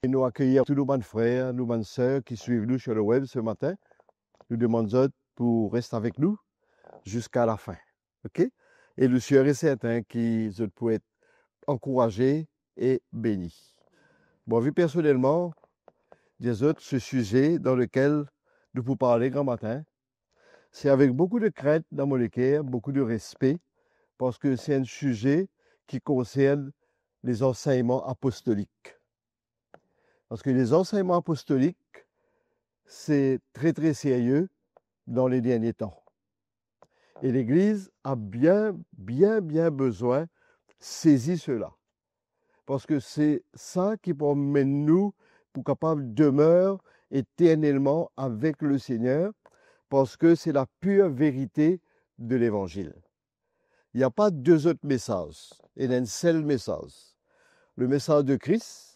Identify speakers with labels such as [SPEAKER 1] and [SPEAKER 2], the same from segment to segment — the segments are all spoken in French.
[SPEAKER 1] Et nous accueillir tous nos bonnes frères, nos bonnes sœurs qui suivent nous sur le web ce matin. Nous demandons pour rester avec nous jusqu'à la fin. OK? Et le sûr est certain qu'ils peuvent être encouragés et bénis. Bon, vu personnellement, des autres, ce sujet dans lequel nous pouvons parler grand matin, c'est avec beaucoup de crainte dans mon cœur, beaucoup de respect, parce que c'est un sujet qui concerne les enseignements apostoliques. Parce que les enseignements apostoliques, c'est très, très sérieux dans les derniers temps. Et l'Église a bien besoin de saisir cela. Parce que c'est ça qui permet nous pour capable demeurer éternellement avec le Seigneur, parce que c'est la pure vérité de l'Évangile. Il n'y a pas deux autres messages, il y a un seul message. Le message de Christ,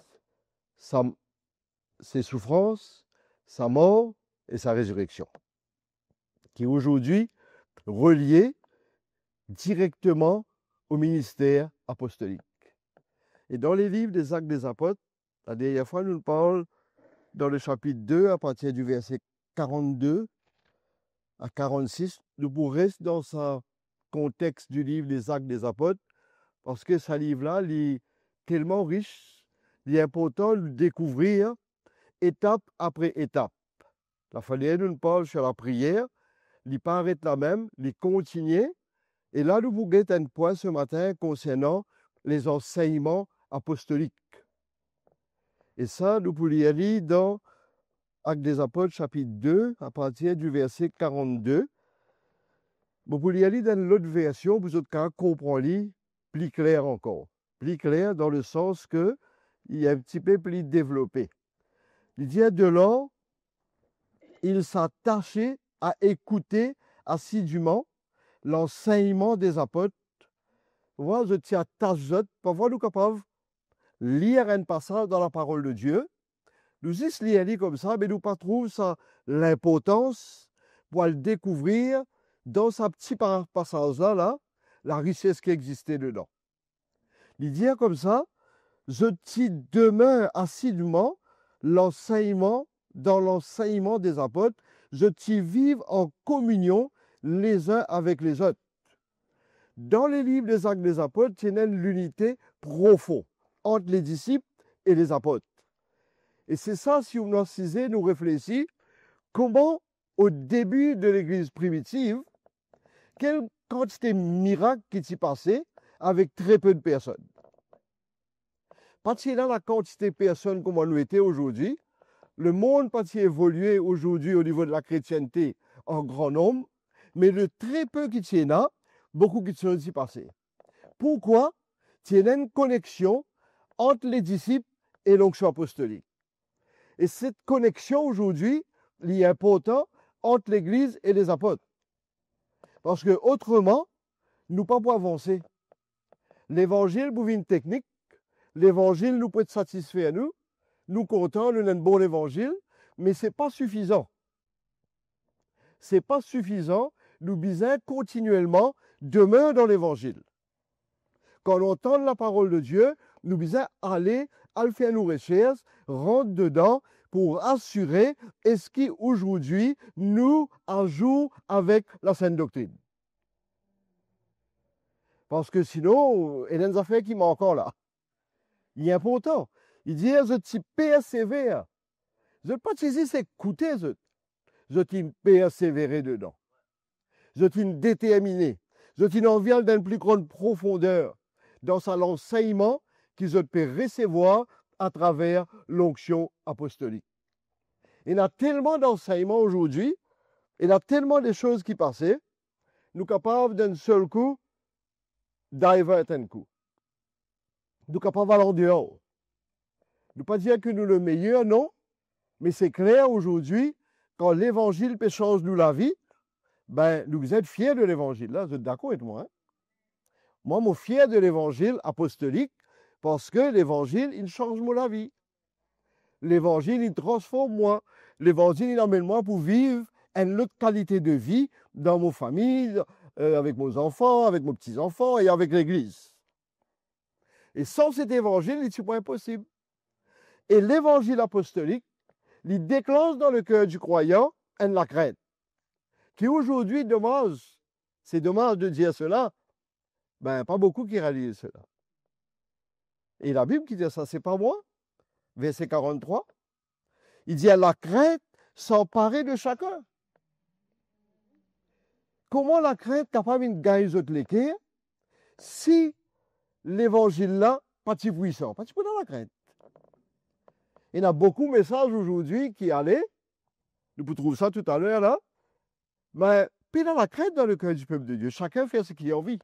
[SPEAKER 1] ses souffrances, sa mort et sa résurrection, qui est aujourd'hui relié directement au ministère apostolique. Et dans les livres des Actes des Apôtres, la dernière fois, nous parlons dans le chapitre 2, à partir du verset 42 à 46, nous pourrons rester dans ce contexte du livre des Actes des Apôtres, parce que ce livre-là, il est tellement riche, il est important de le découvrir étape après étape. La fallait nous parle sur la prière, il paraît la même, il continue. Et là, nous vous guettons un point ce matin concernant les enseignements apostoliques. Et ça, nous pouvons y aller dans Actes des Apôtres, chapitre 2, à partir du verset 42. Vous pouvez y aller dans l'autre version, vous autres cas comprendre plus clair encore. Plus clair dans le sens que il est un petit peu plus développé. Il dit de là, il s'attachait à écouter assidûment l'enseignement des apôtres. Vous je tiens tâche, parfois nous sommes capables de lire un passage dans la parole de Dieu. Nous juste lire comme ça, mais nous pas trouver ça l'importance pour le découvrir dans sa petit passage là, la richesse qui existait dedans. Il dit comme ça, je t'y demeure assidûment l'enseignement, dans l'enseignement des apôtres, je t'y vive en communion les uns avec les autres. Dans les livres des Actes des Apôtres, il y a l'unité profonde entre les disciples et les apôtres. Et c'est ça, si on nous réfléchit, comment, au début de l'Église primitive, quelle quantité de miracles qui s'y passaient avec très peu de personnes. Parce qu'il y a la quantité de personnes comme on était aujourd'hui, le monde pas évolué aujourd'hui au niveau de la chrétienté en grand nombre, mais le très peu qui y en a, beaucoup qui sont s'y passés. Pourquoi? Il y a une connexion entre les disciples et l'onction apostolique. Et cette connexion aujourd'hui, il est important entre l'Église et les apôtres. Parce que autrement, nous ne pouvons pas avancer. L'évangile, pour une technique, l'évangile nous peut être satisfait à nous, nous contents, nous avons un bon évangile, mais ce n'est pas suffisant. Ce n'est pas suffisant, nous besoin continuellement demeurer dans l'évangile. Quand on entend la parole de Dieu, nous besoin aller faire nos recherches, rentrer dedans pour assurer est-ce qu'aujourd'hui nous ajoutons avec la sainte doctrine. Parce que sinon, il y a des affaires qui manquent encore là. Il est important. Il dit, je t'y persévère. Je ne pas saisir, c'est écouter. Je t'y persévérer dedans. Je t'y déterminer. Je t'y envie d'une plus grande profondeur dans l'enseignement que je peux recevoir à travers l'onction apostolique. Il y a tellement d'enseignements aujourd'hui, il y a tellement de choses qui passaient, nous sommes capables d'un seul coup d'arriver un coup. Nous sommes capables d'aller en dehors. Ne pas dire que nous le meilleur, non, mais c'est clair aujourd'hui, quand l'évangile peut changer nous la vie, ben, nous êtes fiers de l'évangile. Là, vous êtes d'accord avec moi? Hein? Moi, je suis fier de l'évangile apostolique parce que l'évangile, il change la vie. L'évangile, il transforme moi. L'évangile, il emmène moi pour vivre une autre qualité de vie dans mon famille, avec mes enfants, avec mes petits-enfants et avec l'Église. Et sans cet évangile, il n'est pas impossible. Et l'évangile apostolique, il déclenche dans le cœur du croyant la crainte, qui aujourd'hui demande, c'est dommage de dire cela, ben pas beaucoup qui réalisent cela. Et la Bible qui dit ça, c'est pas moi. Verset 43, il dit la crainte s'emparer de chacun. Comment la crainte capable de gagner les autres l'équerre si l'évangile là, pas si puissant, pas si peu dans la crainte. Il y a beaucoup de messages aujourd'hui qui allaient, nous pouvons trouver ça tout à l'heure là, mais puis dans la crainte dans le cœur du peuple de Dieu, chacun fait ce qu'il a envie.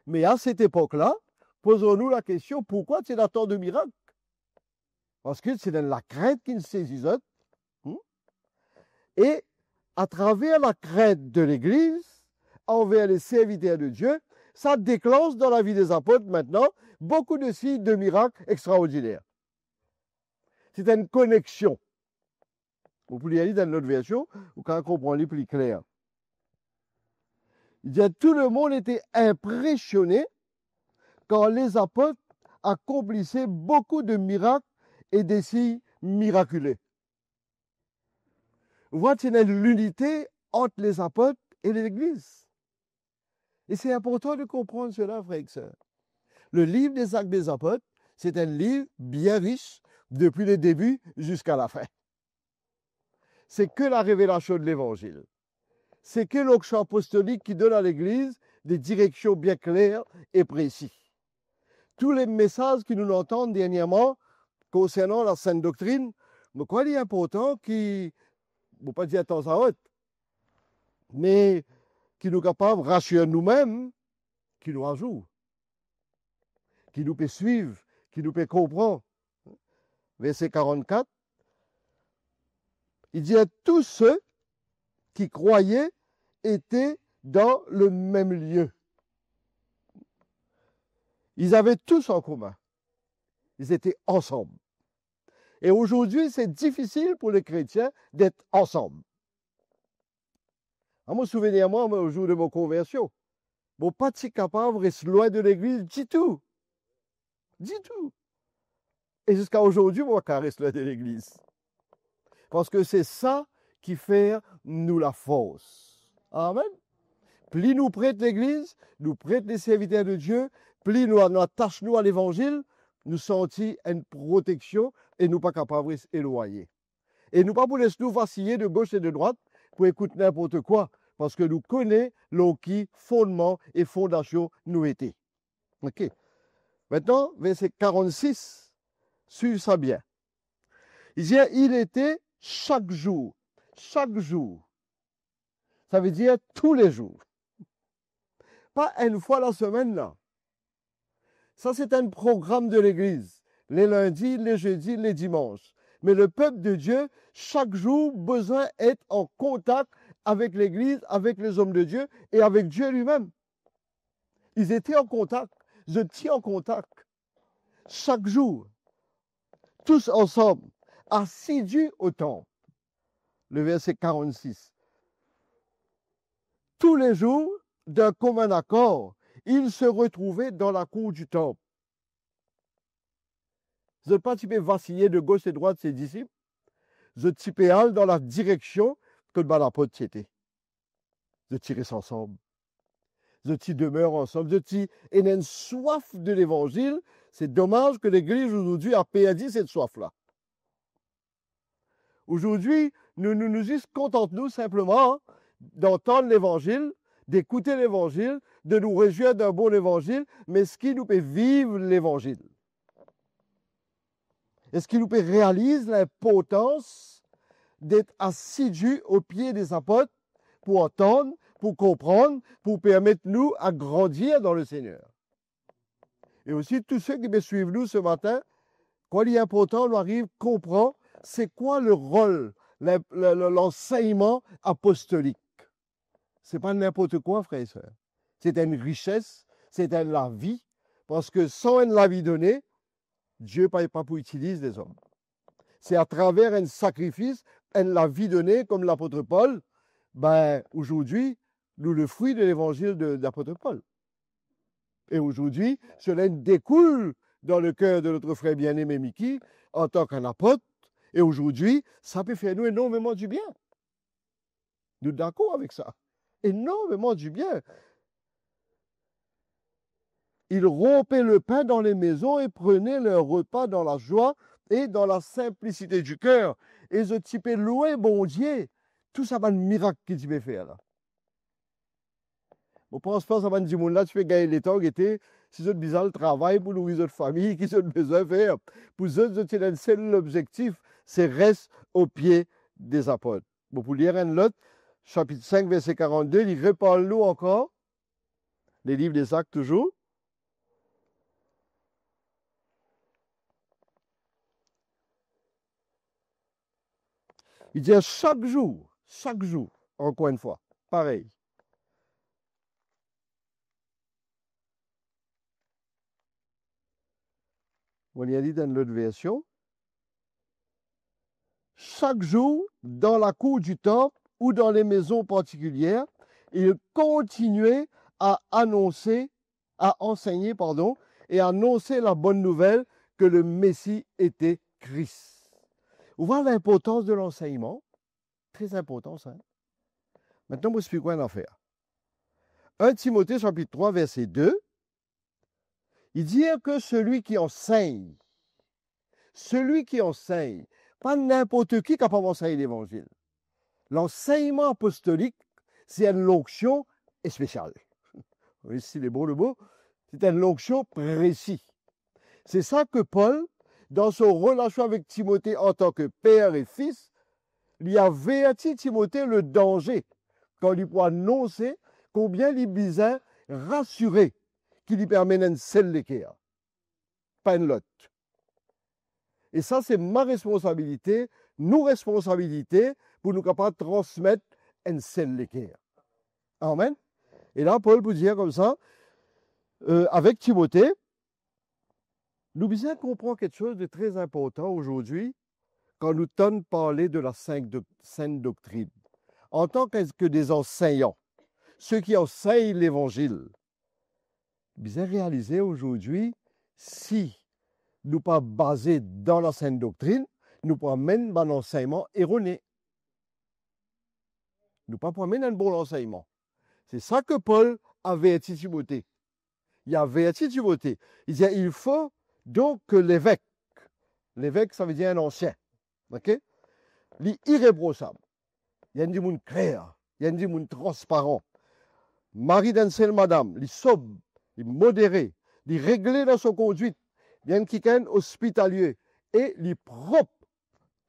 [SPEAKER 1] Mais à cette époque-là, posons-nous la question, pourquoi c'est là tant de miracles? Parce que c'est dans la crainte qu'ils saisissent. Et à travers la crainte de l'Église, envers les serviteurs de Dieu, ça déclenche dans la vie des apôtres maintenant beaucoup de signes de miracles extraordinaires. C'est une connexion. Vous pouvez aller dans notre version, ou quand on comprend les plus clair. Il dit, tout le monde était impressionné quand les apôtres accomplissaient beaucoup de miracles et des signes miraculeux. Vous voyez, il y a l'unité entre les apôtres et l'Église. Et c'est important de comprendre cela, frères et sœurs. Le livre des Actes des Apôtres, c'est un livre bien riche depuis le début jusqu'à la fin. C'est que la révélation de l'Évangile. C'est que l'onction apostolique qui donne à l'Église des directions bien claires et précises. Tous les messages que nous entendons dernièrement concernant la sainte doctrine, mais quoi il est important qui, ne pas dire de temps à autre, mais qui nous est capable de rassurer nous-mêmes, qui nous ajoute, qui nous peut suivre, qui nous peut comprendre. Verset 44, il dit à tous ceux qui croyaient étaient dans le même lieu. Ils avaient tous en commun. Ils étaient ensemble. Et aujourd'hui, c'est difficile pour les chrétiens d'être ensemble. À mon souvenir, moi, au jour de mon conversion, je ne suis pas si capable de rester loin de l'église du tout. Du tout. Et jusqu'à aujourd'hui, moi, je reste loin de l'église. Parce que c'est ça qui fait nous la force. Amen. Plus nous prête l'église, nous prête les serviteurs de Dieu, plus nous attachons à l'évangile, nous sentons une protection et nous ne sommes pas capables d'éloigner. Et nous ne pouvons pas laisser nous vaciller de gauche et de droite pour écouter n'importe quoi, parce que nous connaissons qui fondement et fondation nous étaient. Ok. Maintenant, verset 46, suivez ça bien. Il dit, il était chaque jour. Chaque jour. Ça veut dire tous les jours. Pas une fois la semaine, là. Ça, c'est un programme de l'Église. Les lundis, les jeudis, les dimanches. Mais le peuple de Dieu, chaque jour, besoin d'être en contact avec l'Église, avec les hommes de Dieu et avec Dieu lui-même. Ils étaient en contact. Je tiens en contact. Chaque jour. Tous ensemble. Assidus au temple. Le verset 46. Tous les jours, d'un commun accord, ils se retrouvaient dans la cour du temple. Vous n'êtes pas typé vaciller de gauche et de droite ses disciples. Vous êtes typé dans la direction que le l'apôtre était. Vous tirez ensemble. Vous demeurent ensemble. Vous êtes une soif de l'évangile. C'est dommage que l'Église aujourd'hui a perdu cette soif-là. Aujourd'hui, nous nous contentons simplement d'entendre l'évangile, d'écouter l'évangile, de nous réjouir d'un bon évangile, mais ce qui nous fait vivre l'évangile. Est-ce qu'il nous fait réaliser l'importance d'être assidus au pied des apôtres pour entendre, pour comprendre, pour permettre nous à grandir dans le Seigneur. Et aussi, tous ceux qui me suivent nous ce matin, quoi il est important, on arrive, comprend, c'est quoi le rôle, l'enseignement apostolique. Ce n'est pas n'importe quoi, frères et sœurs. C'est une richesse, c'est la vie, parce que sans la vie donnée, Dieu ne peut pas pour utiliser les hommes. C'est à travers un sacrifice, la vie donnée, comme l'apôtre Paul, aujourd'hui, nous le fruit de l'évangile de l'apôtre Paul. Et aujourd'hui, cela découle dans le cœur de notre frère bien-aimé Mickey, en tant qu'un apôtre. Et aujourd'hui, ça peut faire nous énormément du bien. Nous sommes d'accord avec ça. Énormément du bien. Ils rompaient le pain dans les maisons et prenaient leur repas dans la joie et dans la simplicité du cœur. Et ils typaient louer bon Dieu. Tout ça, c'est un miracle qu'ils peuvent faire là. Je pense pas à ce monde là, tu peux gagner les temps, si vous avez besoin de travail pour nourrir votre famille, qui ont besoin de faire. Pour eux, c'est un seul objectif, c'est rester au pied des apôtres. Bon, pour lire un autre, chapitre 5, verset 42, il reparle-nous encore, les livres des Actes toujours. Il dit chaque jour, encore une fois, pareil. On y a dit dans l'autre version, chaque jour, dans la cour du temple ou dans les maisons particulières, il continuait à enseigner, et annoncer la bonne nouvelle que le Messie était Christ. Vous voyez l'importance de l'enseignement? Très important, ça. Maintenant, je vous explique quoi en faire. 1 Timothée, chapitre 3, verset 2, il dit que celui qui enseigne, pas n'importe qui est capable d'enseigner l'évangile. L'enseignement apostolique, c'est une onction spéciale. Oui, si les beaux le mot, c'est une onction précise. C'est ça que Paul, dans son relation avec Timothée en tant que père et fils, lui a averti Timothée le danger quand il peut annoncer combien il besoin rassurer qui lui permet d'un seul l'équerre, pas une lotte. Et ça, c'est ma responsabilité, nos responsabilités, pour nous capables de transmettre un seul l'équerre. Amen. Et là, Paul peut dire comme ça, avec Timothée, nous devons comprendre quelque chose de très important aujourd'hui quand nous tentons de parler de la sainte doctrine. En tant que des enseignants, ceux qui enseignent l'Évangile, nous devons réaliser aujourd'hui, si nous ne sommes pas basés dans la sainte doctrine, nous pouvons même un enseignement erroné. Nous ne pouvons pas mener un bon enseignement. C'est ça que Paul avait dit Timothée. Il avait dit Timothée. Il disait, il faut donc que l'évêque, ça veut dire un ancien, ok? L'irréprochable. Il y a un monde clair, il y a un monde transparent. Mari d'une seule madame, il sobre, il modéré, il réglé dans son conduite, il y a un quelqu'un hospitalier et il propre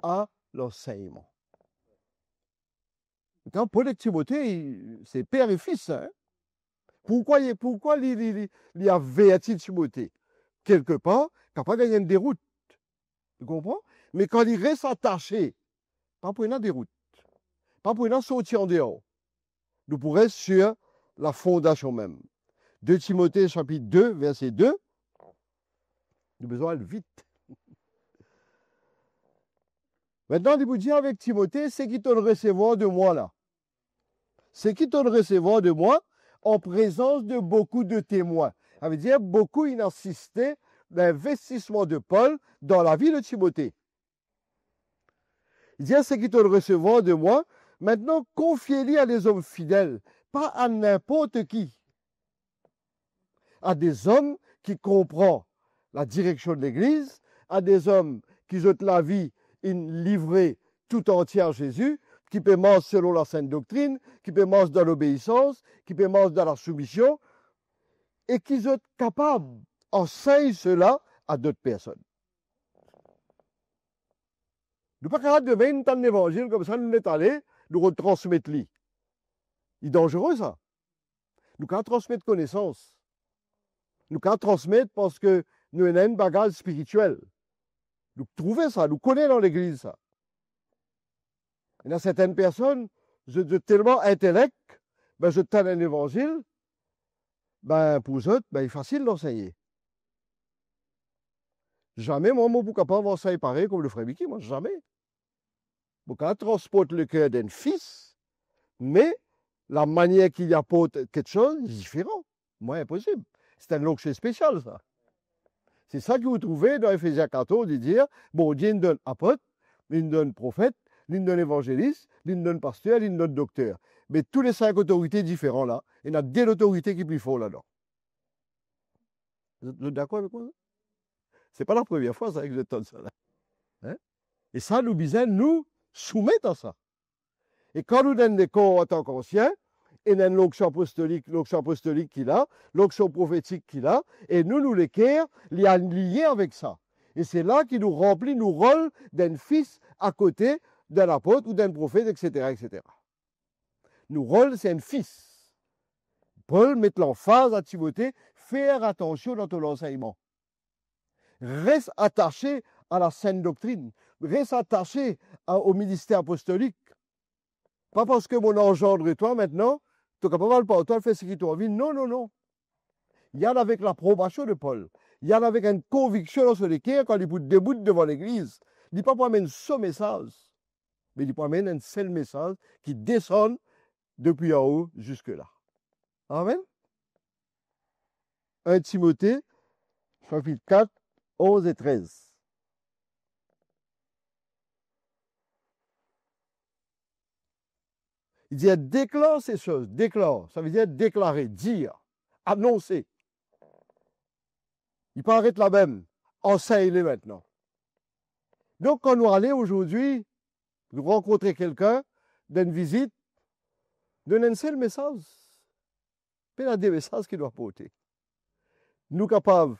[SPEAKER 1] à l'enseignement. Quand Paul et Timothée, c'est père et fils. Hein? Pourquoi il a averti Timothée? Quelque part, il n'a pas gagné une déroute. Tu comprends? Mais quand il reste attaché, pas pour une déroute, pas pour une sortir en dehors, nous pourrons sur la fondation même. 2 Timothée chapitre 2, verset 2, nous avons besoin de vite. Maintenant, il vous dit avec Timothée, c'est qui te recevoir de moi là. C'est qui te recevoir de moi en présence de beaucoup de témoins. Ça veut dire beaucoup ils insistaient l'investissement de Paul dans la vie de Timothée. Il dit, c'est qui te recevoir de moi. Maintenant, confiez-les à des hommes fidèles, pas à n'importe qui. À des hommes qui comprennent la direction de l'Église, à des hommes qui ont la vie livrée tout entière à Jésus, qui peut marcher selon la sainte doctrine, qui peut marcher dans l'obéissance, qui peut marcher dans la soumission, et qui sont capables d'enseigner cela à d'autres personnes. Nous ne sommes pas capables de venir dans l'évangile comme ça, nous sommes allés, nous retransmettre lui. C'est dangereux ça. Nous ne transmettre connaissance. Nous ne transmettre parce que nous avons un bagage spirituel. Nous trouvons ça, nous connaissons dans l'église ça. Il y a certaines personnes, je suis tellement intellect, ben, je tente un évangile, ben, pour eux, ben, il est facile d'enseigner. Jamais, moi, je ne suis pas capable d'enseigner pareil comme le frère Mickey, moi, jamais. Je transporte le cœur d'un fils, mais la manière qu'il apporte quelque chose est différente. Moi, impossible. C'est un onction spécial, ça. C'est ça que vous trouvez dans Ephésiens 14, de dire, bon, Dieu nous donne apôtre, il nous donne prophète, il nous donne évangéliste, il nous donne pasteur, il nous donne docteur. Mais tous les 5 autorités différentes là, il y en a des autorités qui plus fort là-dedans. Vous êtes d'accord avec moi? Ce n'est pas la première fois ça, que je donne ça là. Hein? Et ça, nous besoin nous soumettre à ça. Et quand nous donnons des corps en tant qu'anciens, et nous l'onction apostolique qu'il a, l'onction prophétique qu'il a, et nous l'équerre, liés avec ça. Et c'est là qu'il nous remplit nos rôles d'un fils à côté d'un apôtre ou d'un prophète, etc., etc. Nos rôles, c'est un fils. Paul met l'emphase à Timothée, faire attention dans ton enseignement. Reste attaché à la sainte doctrine. Reste attaché au ministère apostolique. Pas parce que mon engendre et toi maintenant, tu n'as pas mal pour toi, faire ce qui t'envie. Non, non, non. Il y en a avec l'approbation de Paul. Il y en a avec une conviction dans ce équerre quand il debout devant l'église. Il ne dit pas pour amener ce message, mais il dit pour amener un seul message qui descend depuis en haut jusque-là. Amen. 1 Timothée, chapitre 4, 11 et 13. Il dit, déclare ces choses. Déclare, ça veut dire déclarer, dire, annoncer. Il peut arrêter là même. Enseigne-les maintenant. Donc, quand nous allons aujourd'hui, nous rencontrer quelqu'un d'une visite, donner un seul message. Il y a des messages qu'il doit porter. Nous capables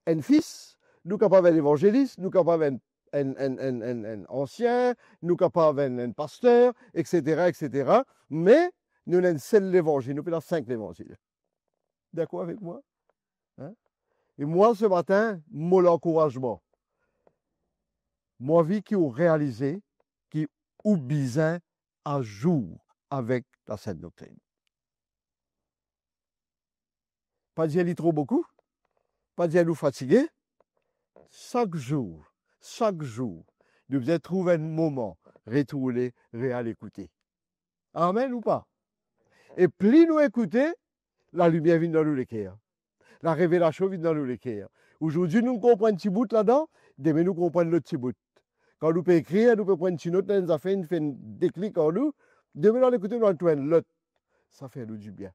[SPEAKER 1] un fils, nous capables un évangéliste, nous capables un ancien, nous capables un pasteur, etc., etc. Mais nous avons un seul évangile, nous avons 5 évangiles. D'accord avec moi? Hein? Et moi, ce matin, mon encouragement, moi, vie qui ont réalisé, qui ont besoin à jour avec la sainte doctrine. Pas dire qu'il trop beaucoup, pas dire nous fatiguer. Chaque jour, nous devons trouver un moment, retourner, réécouter. Amen ou pas? Et plus nous écouter, la lumière vient dans nous l'équerre. La révélation vient dans nous l'équerre. Aujourd'hui, nous comprenons un petit bout là-dedans, demain nous comprenons l'autre petit bout. Quand nous pouvons écrire, nous pouvons prendre une note, nous fait un déclic en nous, demain nous écoutons, nous entendons l'autre. Ça fait nous du bien.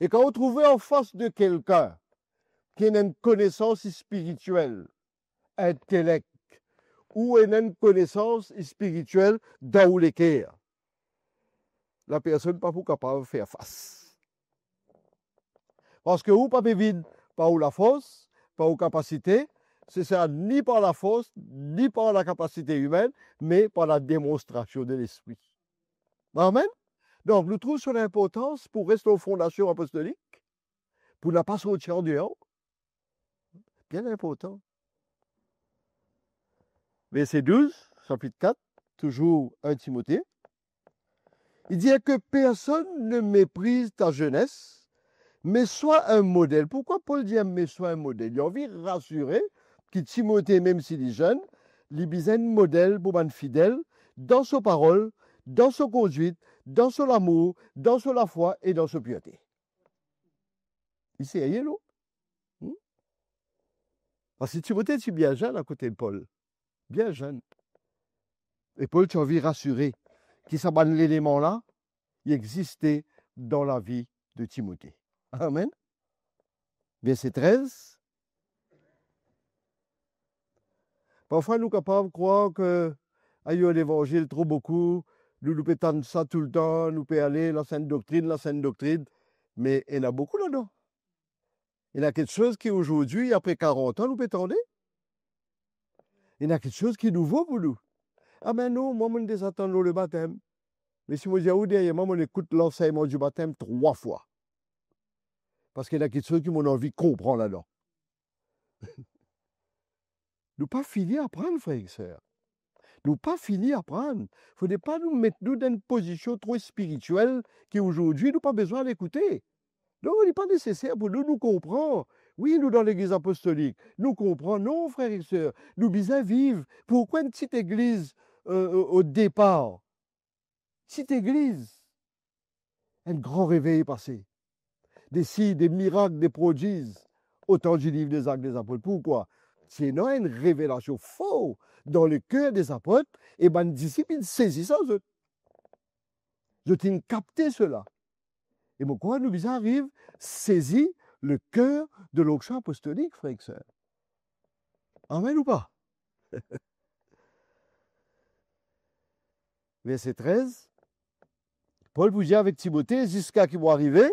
[SPEAKER 1] Et quand vous trouvez en face de quelqu'un qui a une connaissance spirituelle, intellect, ou une connaissance spirituelle dans l'équerre, la personne n'est pas capable de faire face. Parce que vous ne pouvez pas vivre par la force, par la capacité, c'est ça, ni par la force, ni par la capacité humaine, mais par la démonstration de l'esprit. Amen. Donc, nous trouvons son importance pour rester aux fondations apostoliques, pour ne pas sortir en dehors. Bien important. Verset 12, chapitre 4, toujours 1 Timothée. Il dit que personne ne méprise ta jeunesse, mais sois un modèle. Pourquoi Paul dit mais sois un modèle? Il a envie de rassurer que Timothée, même s'il est jeune, il a besoin de modèle pour être fidèle dans sa parole, dans sa conduite, dans son amour, dans sa foi et dans sa piété. Il sait rien, non? Parce que Timothée, tu es bien jeune à côté de Paul. Bien jeune. Et Paul, tu as envie de rassurer que ça l'élément là, il existait dans la vie de Timothée. Amen. Verset 13. Parfois, nous sommes capables de croire que l'évangile trop beaucoup, nous pouvons ça tout le temps, nous pouvons aller la sainte doctrine, mais il y en a beaucoup là-dedans. Il y a quelque chose qui aujourd'hui, après 40 ans, nous peut tendre. Il y a quelque chose qui est nouveau pour nous. Ah ben non, moi, je désattends le baptême. Mais si moi, derrière moi, on écoute l'enseignement du baptême 3 fois. Parce qu'il y a quelque chose qui m'ont envie de comprendre là-dedans. Nous pas fini à apprendre, frères et sœurs. Nous pas fini à apprendre. Il ne faudrait pas nous mettre dans une position trop spirituelle qui aujourd'hui, nous pas besoin d'écouter. Non, il n'est pas nécessaire pour nous comprendre. Oui, nous, dans l'église apostolique, nous comprenons. Non, frères et sœurs, nous besoin vivre. Pourquoi une petite église au départ? Petite église. Un grand réveil passé. Des signes, des miracles, des prodiges. autant du livre des Actes des Apôtres. Pourquoi? C'est une révélation forte dans le cœur des apôtres, et ben les disciples ils saisissent ça. Je t'ai capté cela. Et pourquoi nous arrive saisir le cœur de l'onction apostolique, frères et sœurs? Amen ou pas? Verset 13. Paul vous dit avec Timothée, jusqu'à qui vont arriver,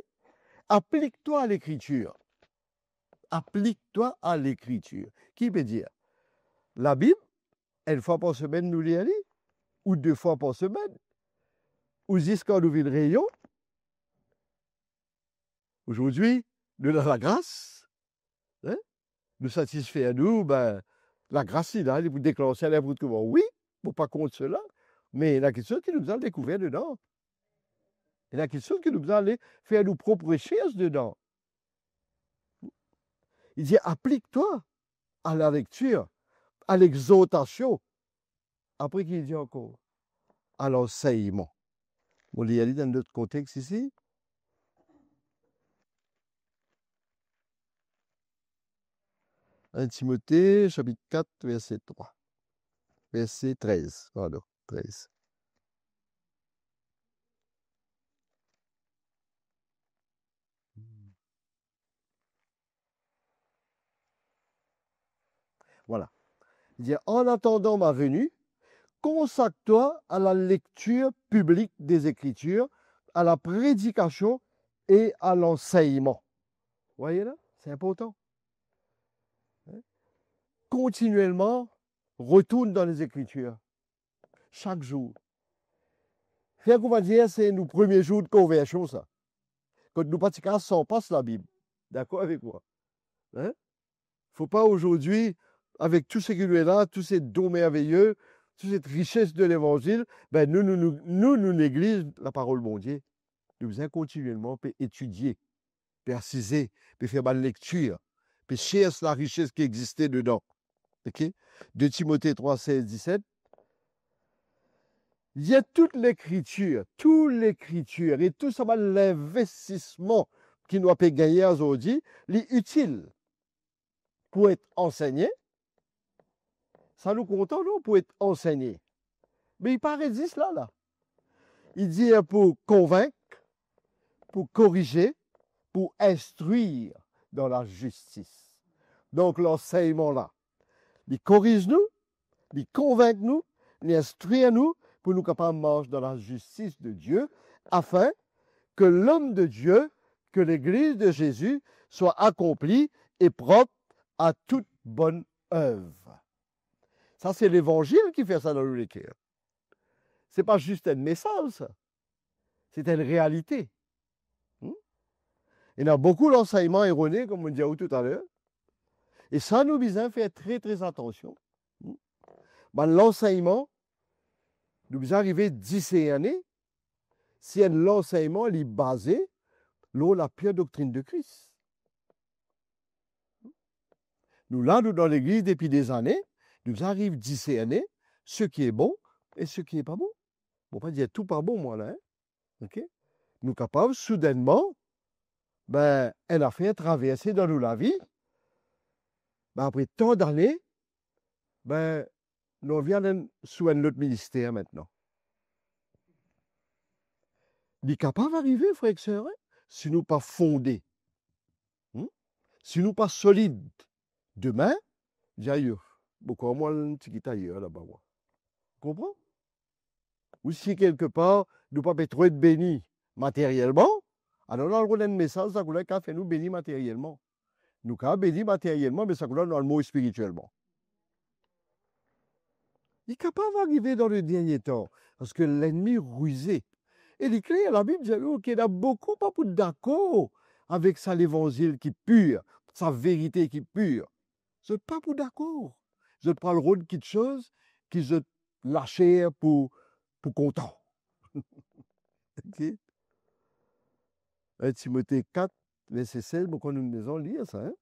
[SPEAKER 1] applique-toi à l'écriture. Applique-toi à l'écriture. Qui peut dire? La Bible, une fois par semaine, nous l'y allons, ou 2 fois par semaine, ou jusqu'à nous le rayon. Aujourd'hui, nous avons la grâce, hein? Nous satisfait à nous, ben, la grâce, là, il vous déclencher à l'œuvre de oui, pour pas contre cela, mais la question qui nous a découvert dedans. Et la question qui nous a faire nos propres recherches dedans. Il dit, applique-toi à la lecture, à l'exhortation. Après qu'il dit encore, à l'enseignement. On l'y a dit dans notre contexte ici. Timothée, chapitre 4, verset 3. Verset 13. Pardon, 13. Voilà. Il dit, en attendant ma venue, consacre-toi à la lecture publique des Écritures, à la prédication et à l'enseignement. Vous voyez là? C'est important. Continuellement, retourne dans les Écritures. Chaque jour. Faire qu'on va dire, c'est nos premiers jours de conversion, ça. Quand nous pratiquons sans passe la Bible. D'accord avec moi? Il ne faut pas aujourd'hui, avec tout ce qui est là, tous ces dons merveilleux, toute cette richesse de l'Évangile, ben nous négligeons la parole de Dieu. Nous devons continuellement étudier, préciser, faire ma lecture, chercher la richesse qui existait dedans. Okay? 2 Timothée 3, 16, 17. Il y a toute l'écriture et tout ça, l'investissement qui nous a fait gagner aujourd'hui, est utile pour être enseigné. Ça nous contente, non, pour être enseigné. Mais il paraît dit là. Il dit pour convaincre, pour corriger, pour instruire dans la justice. Donc l'enseignement là, il corrige nous, il convainc nous, il instruit nous pour nous capables de marcher dans la justice de Dieu, afin que l'homme de Dieu, que l'Église de Jésus soit accomplie et propre à toute bonne œuvre. Ça, c'est l'Évangile qui fait ça dans le cœur. Ce n'est pas juste un message, ça. C'est une réalité. Il y a beaucoup d'enseignements erronés, comme on disait tout à l'heure. Et ça, nous devons faire très, très attention. L'enseignement, nous devons arriver 10 années, si l'enseignement est basé sur la pure doctrine de Christ. Nous, là, nous, dans l'Église, depuis des années, nous arrivons 10 années, ce qui est bon et ce qui n'est pas bon. On ne va pas dire tout pas bon, moi, là. Hein? Okay? Nous sommes capables, soudainement, ben, elle a fait traverser dans nous la vie. Ben, après tant d'années, ben, nous venons sous un autre ministère maintenant. Il est capable d'arriver, frères et sœurs, si nous pas fondés, si nous pas solides. Demain, j'ai beaucoup moins de petit ailleurs là-bas. Comprends? Ou si quelque part, nous ne pouvons pas trop être bénis matériellement, alors on a un message qui a fait nous bénir matériellement. Nous avons béni matériellement, mais ça nous dans le mot spirituellement. Il est capable d'arriver dans le dernier temps, parce que l'ennemi rusé. Et les clés à la Bible, qu'il y a beaucoup pas pour d'accord avec ça, l'évangile qui est pur, sa vérité qui est pure. Je ne suis pas pour d'accord. Je prends le rôle de quelque chose qui se lâcher pour content. Okay? Timothée 4, verset 16, pourquoi nous devons lire ça. Hein?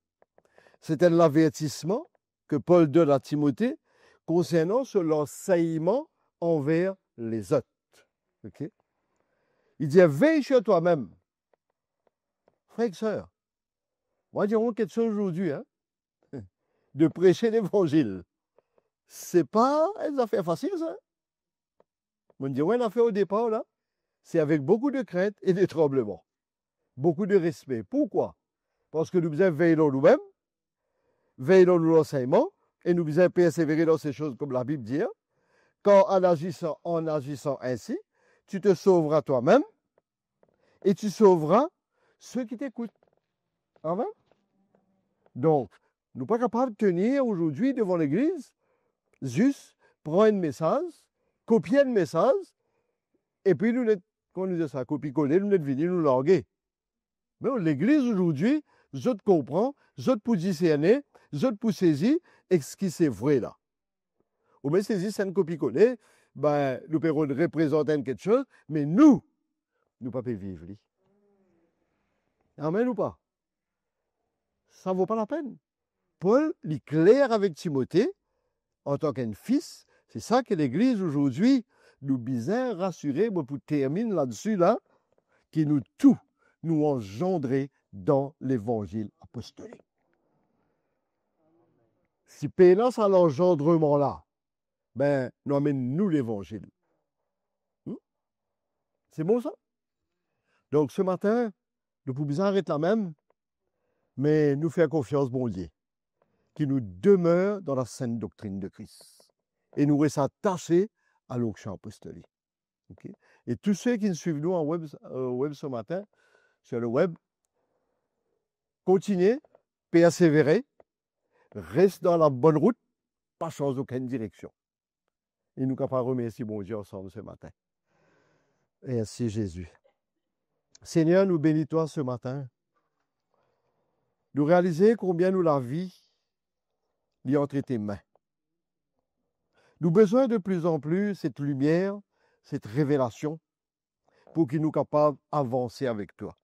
[SPEAKER 1] C'est un avertissement que Paul donne à Timothée concernant l'enseignement envers les autres. Okay? Il dit, veille sur toi-même. Frères et sœurs, Moi, je dirais quelque chose aujourd'hui, hein, de prêcher l'évangile. C'est pas une affaire facile, ça. On dirait une affaire au départ, là. C'est avec beaucoup de crainte et de tremblement. Beaucoup de respect. Pourquoi? Parce que nous devons veiller dans nous-mêmes, veiller dans nos enseignements, et nous devons persévérer dans ces choses comme la Bible dit. Quand en agissant ainsi, tu te sauveras toi-même et tu sauveras ceux qui t'écoutent. Amen. Donc, nous ne sommes pas capables de tenir aujourd'hui devant l'Église, juste prendre un message, copier un message, et puis nous, quand nous disons ça, copier-coller, nous venir nous larguer. Mais l'Église aujourd'hui, je te comprends, je te pour discerner, je te pour saisir, et ce qui c'est vrai là. Ou bien saisir, c'est un copier-coller, ben, nous pouvons représenter quelque chose, mais nous ne pouvons pas vivre. Amen ou pas? Ça ne vaut pas la peine. Paul, il est clair avec Timothée, en tant qu'un fils, c'est ça que l'Église aujourd'hui nous bizarre rassurer, pour terminer là-dessus, là, qui nous tout nous engendrer dans l'évangile apostolique. Si pénance à l'engendrement là, ben, nous amène-nous l'évangile. C'est bon ça? Donc ce matin, nous pouvons arrêter là même, mais nous faire confiance, bon Dieu, qui nous demeure dans la sainte doctrine de Christ. Et nous restons attachés à l'onction apostolique. Okay? Et tous ceux qui nous suivent nous en web ce matin, sur le web, continuez, persévérez, restez dans la bonne route, pas changer aucune direction. Et nous capables de remercier bon Dieu ensemble ce matin. Et ainsi Jésus. Seigneur, nous bénis-toi ce matin. Nous réaliser combien nous la vie est entre tes mains. Nous avons besoin de plus en plus cette lumière, cette révélation, pour qu'il nous capables d'avancer avec toi.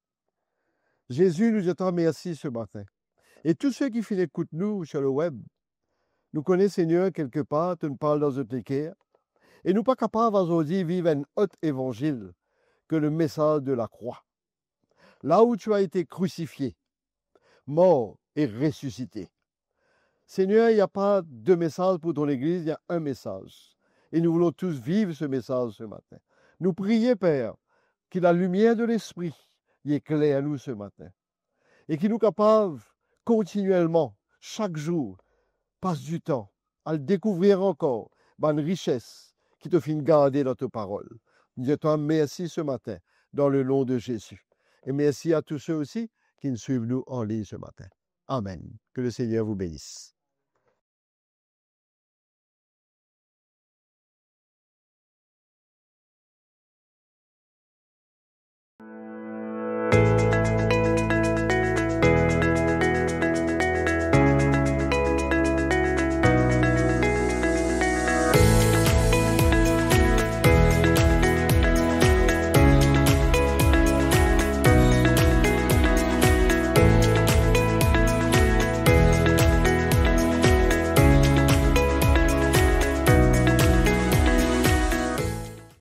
[SPEAKER 1] Jésus, nous te remercie ce matin. Et tous ceux qui écoutent nous sur le web, nous connaissons, Seigneur, quelque part, tu nous parles dans notre cœur, et nous pas capables aujourd'hui de vivre un autre évangile que le message de la croix. Là où tu as été crucifié, mort et ressuscité. Seigneur, il n'y a pas deux messages pour ton Église, il y a un message. Et nous voulons tous vivre ce message ce matin. Nous prions, Père, que la lumière de l'Esprit y éclaire à nous ce matin. Et qu'il nous capable continuellement, chaque jour, passe du temps à le découvrir encore, une richesse qui te fait garder dans ta parole. Nous te merci ce matin, dans le nom de Jésus. Et merci à tous ceux aussi qui nous suivent nous en ligne ce matin. Amen. Que le Seigneur vous bénisse.